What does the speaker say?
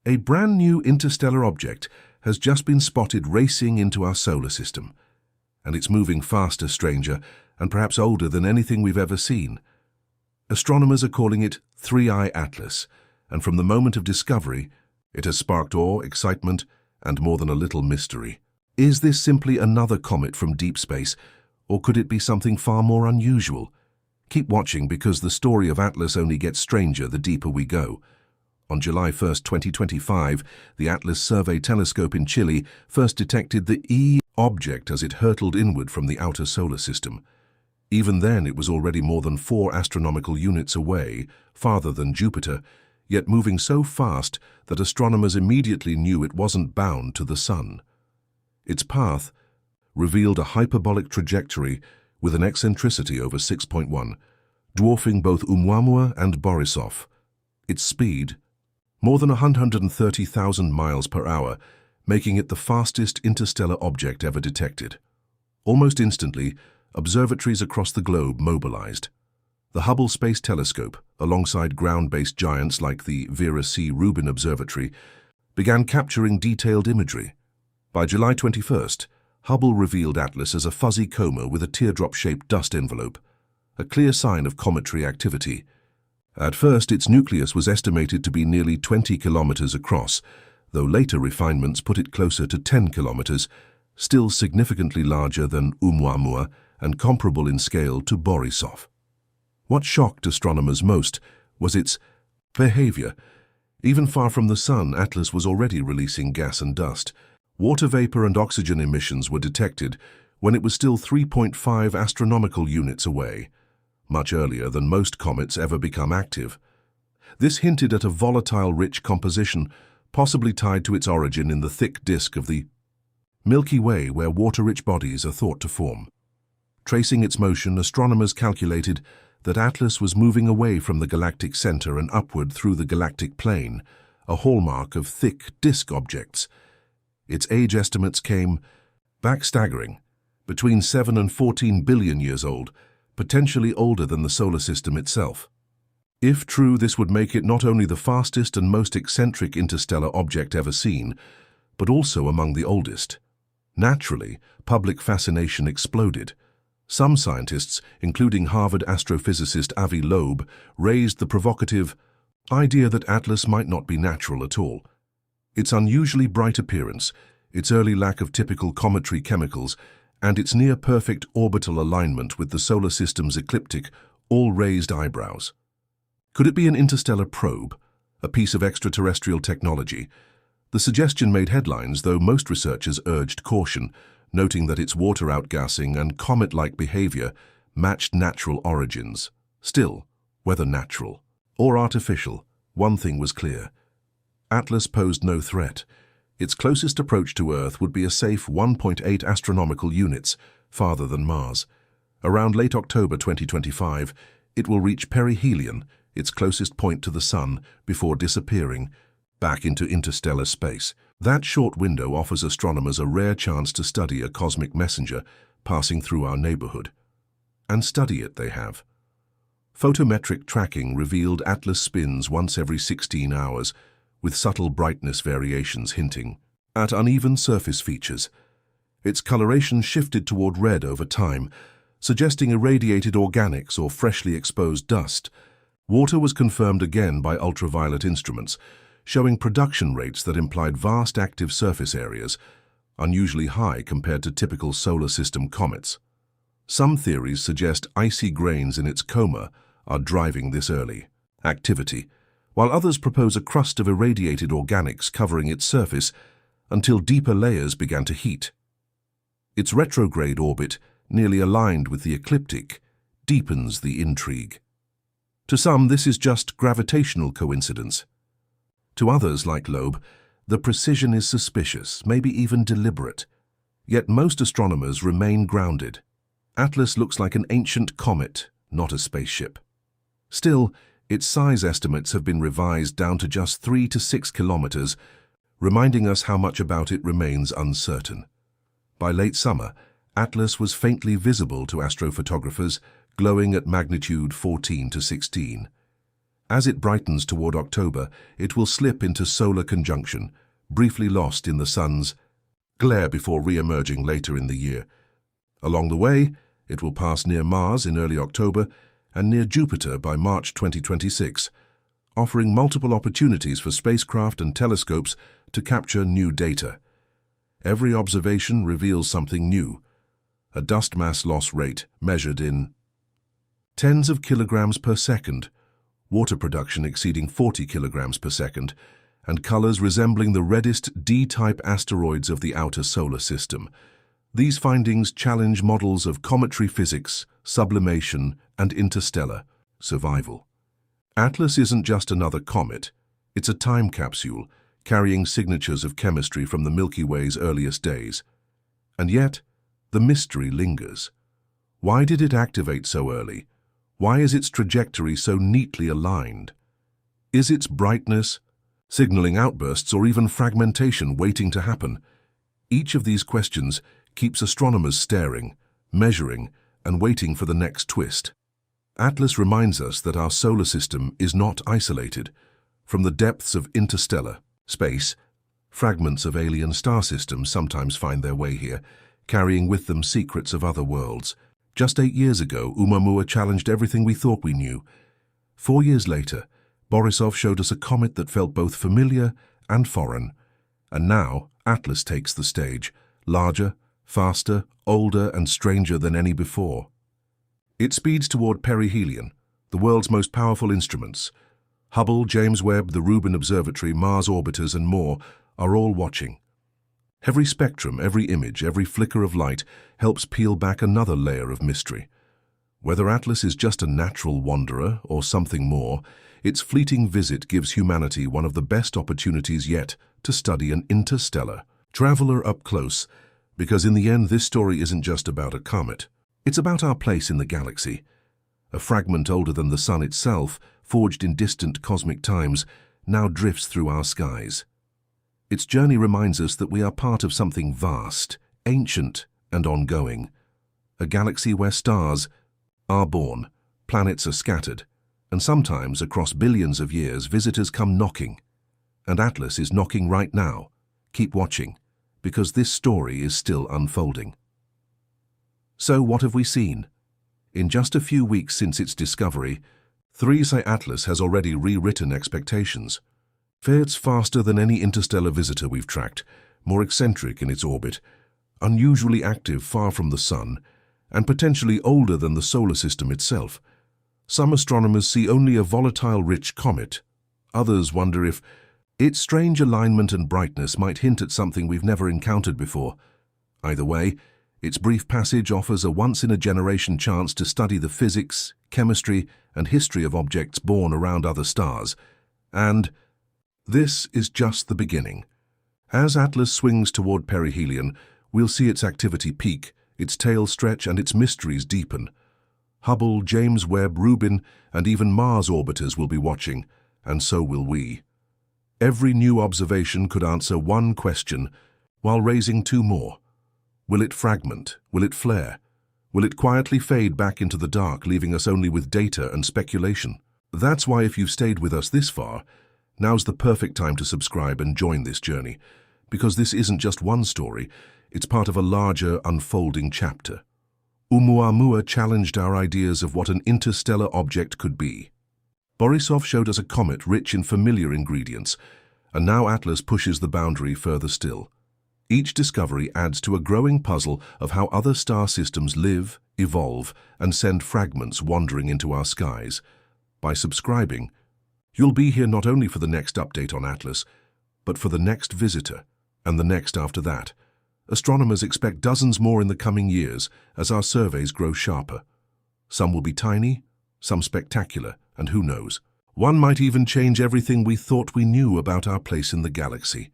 A brand new interstellar object has just been spotted racing into our solar system. And it's moving faster, stranger, and perhaps older than anything we've ever seen. Astronomers are calling it 3I Atlas, and from the moment of discovery, it has sparked awe, excitement, and more than a little mystery. Is this simply another comet from deep space, or could it be something far more unusual? Keep watching because the story of Atlas only gets stranger the deeper we go. On July 1, 2025, the Atlas Survey telescope in Chile first detected the E object as it hurtled inward from the outer solar system. Even then, it was already more than 4 astronomical units away, farther than Jupiter, yet moving so fast that astronomers immediately knew it wasn't bound to the Sun. Its path revealed a hyperbolic trajectory with an eccentricity over 6.1, dwarfing both Oumuamua and Borisov. Its speed, more than 130,000 miles per hour, making it the fastest interstellar object ever detected. Almost instantly, observatories across the globe mobilized. The Hubble Space Telescope, alongside ground-based giants like the Vera C. Rubin Observatory, began capturing detailed imagery. By July 21st, Hubble revealed Atlas as a fuzzy coma with a teardrop-shaped dust envelope, a clear sign of cometary activity. At first, its nucleus was estimated to be nearly 20 kilometers across, though later refinements put it closer to 10 kilometers, still significantly larger than Oumuamua and comparable in scale to Borisov. What shocked astronomers most was its behavior. Even far from the Sun, Atlas was already releasing gas and dust. Water vapor and oxygen emissions were detected when it was still 3.5 astronomical units away, much earlier than most comets ever become active. This hinted at a volatile, rich composition, possibly tied to its origin in the thick disk of the Milky Way, where water-rich bodies are thought to form. Tracing its motion, astronomers calculated that Atlas was moving away from the galactic center and upward through the galactic plane, a hallmark of thick disk objects. Its age estimates came back staggering, between 7 and 14 billion years old, potentially older than the solar system itself. If true, this would make it not only the fastest and most eccentric interstellar object ever seen, but also among the oldest. Naturally, public fascination exploded. Some scientists, including Harvard astrophysicist Avi Loeb, raised the provocative idea that Atlas might not be natural at all. Its unusually bright appearance, its early lack of typical cometary chemicals, and its near-perfect orbital alignment with the solar system's ecliptic all raised eyebrows. Could it be an interstellar probe, a piece of extraterrestrial technology? The suggestion made headlines, though most researchers urged caution, noting that its water outgassing and comet-like behavior matched natural origins. Still, whether natural or artificial, one thing was clear. Atlas posed no threat. Its closest approach to Earth would be a safe 1.8 astronomical units, farther than Mars. Around late October 2025, it will reach perihelion, its closest point to the Sun, before disappearing back into interstellar space. That short window offers astronomers a rare chance to study a cosmic messenger passing through our neighborhood. And study it they have. Photometric tracking revealed Atlas spins once every 16 hours, with subtle brightness variations hinting at uneven surface features. Its coloration shifted toward red over time, suggesting irradiated organics or freshly exposed dust. Water was confirmed again by ultraviolet instruments, showing production rates that implied vast active surface areas, unusually high compared to typical solar system comets. Some theories suggest icy grains in its coma are driving this early activity, while others propose a crust of irradiated organics covering its surface until deeper layers began to heat. Its retrograde orbit, nearly aligned with the ecliptic, deepens the intrigue. To some, this is just gravitational coincidence. To others, like Loeb, the precision is suspicious, maybe even deliberate. Yet most astronomers remain grounded. Atlas looks like an ancient comet, not a spaceship. Still, its size estimates have been revised down to just 3 to 6 kilometers, reminding us how much about it remains uncertain. By late summer, Atlas was faintly visible to astrophotographers, glowing at magnitude 14 to 16. As it brightens toward October, it will slip into solar conjunction, briefly lost in the sun's glare before re-emerging later in the year. Along the way, it will pass near Mars in early October and near Jupiter by March 2026, offering multiple opportunities for spacecraft and telescopes to capture new data. Every observation reveals something new, a dust mass loss rate measured in tens of kilograms per second, water production exceeding 40 kilograms per second, and colors resembling the reddest D-type asteroids of the outer solar system. These findings challenge models of cometary physics, sublimation, and interstellar survival. Atlas isn't just another comet, it's a time capsule carrying signatures of chemistry from the Milky Way's earliest days. And yet, the mystery lingers. Why did it activate so early? Why is its trajectory so neatly aligned? Is its brightness, signaling outbursts, or even fragmentation waiting to happen? Each of these questions keeps astronomers staring, measuring, and waiting for the next twist. Atlas reminds us that our solar system is not isolated. From the depths of interstellar space, fragments of alien star systems sometimes find their way here, carrying with them secrets of other worlds. Just 8 years ago, Oumuamua challenged everything we thought we knew. 4 years later, Borisov showed us a comet that felt both familiar and foreign. And now, Atlas takes the stage, larger, faster, older, and stranger than any before. It speeds toward perihelion, the world's most powerful instruments. Hubble, James Webb, the Rubin Observatory, Mars orbiters, and more are all watching. Every spectrum, every image, every flicker of light helps peel back another layer of mystery. Whether Atlas is just a natural wanderer or something more, its fleeting visit gives humanity one of the best opportunities yet to study an interstellar traveler up close, because in the end this story isn't just about a comet. It's about our place in the galaxy. A fragment older than the sun itself, forged in distant cosmic times, now drifts through our skies. Its journey reminds us that we are part of something vast, ancient, and ongoing. A galaxy where stars are born, planets are scattered, and sometimes, across billions of years, visitors come knocking. And Atlas is knocking right now. Keep watching, because this story is still unfolding. So what have we seen? In just a few weeks since its discovery, 3C Atlas has already rewritten expectations. It's faster than any interstellar visitor we've tracked, more eccentric in its orbit, unusually active far from the sun, and potentially older than the solar system itself. Some astronomers see only a volatile-rich comet. Others wonder if its strange alignment and brightness might hint at something we've never encountered before. Either way, its brief passage offers a once-in-a-generation chance to study the physics, chemistry, and history of objects born around other stars. And this is just the beginning. As Atlas swings toward perihelion, we'll see its activity peak, its tail stretch, and its mysteries deepen. Hubble, James Webb, Rubin, and even Mars orbiters will be watching, and so will we. Every new observation could answer one question, while raising 2 more. Will it fragment? Will it flare? Will it quietly fade back into the dark, leaving us only with data and speculation? That's why, if you've stayed with us this far, now's the perfect time to subscribe and join this journey, because this isn't just one story, it's part of a larger, unfolding chapter. Oumuamua challenged our ideas of what an interstellar object could be. Borisov showed us a comet rich in familiar ingredients, and now Atlas pushes the boundary further still. Each discovery adds to a growing puzzle of how other star systems live, evolve, and send fragments wandering into our skies. By subscribing, you'll be here not only for the next update on Atlas, but for the next visitor, and the next after that. Astronomers expect dozens more in the coming years as our surveys grow sharper. Some will be tiny, some spectacular, and who knows, one might even change everything we thought we knew about our place in the galaxy.